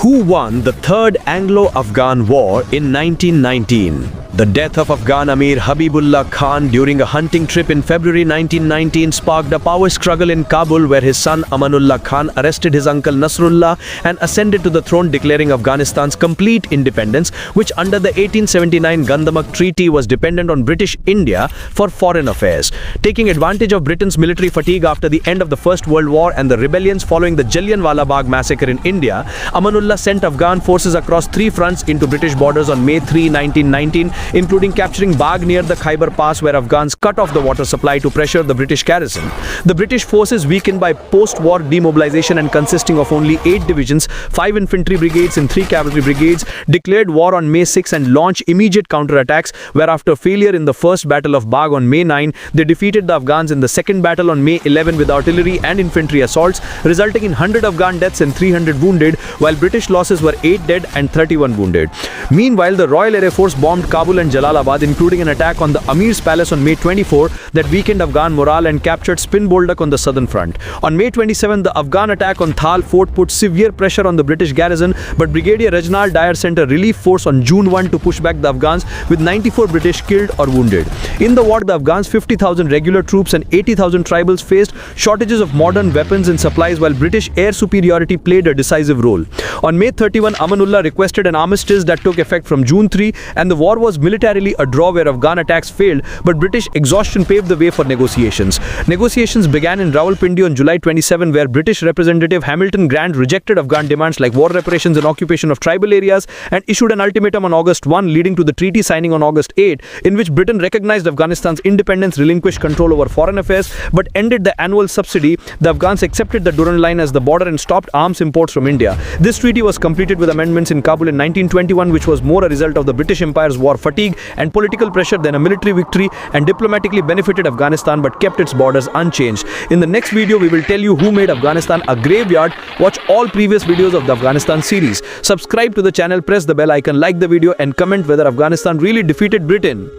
Who won the Third Anglo-Afghan War in 1919? The death of Afghan Amir Habibullah Khan during a hunting trip in February 1919 sparked a power struggle in Kabul, where his son Amanullah Khan arrested his uncle Nasrullah and ascended to the throne, declaring Afghanistan's complete independence, which under the 1879 Gandamak Treaty was dependent on British India for foreign affairs. Taking advantage of Britain's military fatigue after the end of the First World War and the rebellions following the Jallianwala Bagh massacre in India, Amanullah sent Afghan forces across three fronts into British borders on May 3, 1919, including capturing Bagh near the Khyber Pass, where Afghans cut off the water supply to pressure the British garrison. The British forces, weakened by post-war demobilization and consisting of only 8 divisions, 5 infantry brigades and 3 cavalry brigades, declared war on May 6 and launched immediate counterattacks, where after failure in the first battle of Bagh on May 9, they defeated the Afghans in the second battle on May 11 with artillery and infantry assaults, resulting in 100 Afghan deaths and 300 wounded, while British losses were 8 dead and 31 wounded. Meanwhile, the Royal Air Force bombed Kabul and Jalalabad, including an attack on the Amir's palace on May 24 that weakened Afghan morale and captured Spin Boldak on the southern front. On May 27, the Afghan attack on Thal fort put severe pressure on the British garrison, but Brigadier Reginald Dyer sent a relief force on June 1 to push back the Afghans, with 94 British killed or wounded. In the war, the Afghans' 50,000 regular troops and 80,000 tribals faced shortages of modern weapons and supplies, while British air superiority played a decisive role. On May 31, Amanullah requested an armistice that took effect from June 3, and the war was militarily a draw where Afghan attacks failed, but British exhaustion paved the way for negotiations. Negotiations began in Rawalpindi on July 27, where British Representative Hamilton Grant rejected Afghan demands like war reparations and occupation of tribal areas, and issued an ultimatum on August 1, leading to the treaty signing on August 8, in which Britain recognized Afghanistan's independence, relinquished control over foreign affairs, but ended the annual subsidy. The Afghans accepted the Durand Line as the border and stopped arms imports from India. This treaty was completed with amendments in Kabul in 1921, which was more a result of the British Empire's war fatigue and political pressure than a military victory, and diplomatically benefited Afghanistan but kept its borders unchanged. In the next video, we will tell you who made Afghanistan a graveyard. Watch all previous videos of the Afghanistan series. Subscribe to the channel, press the bell icon, like the video, and comment whether Afghanistan really defeated Britain.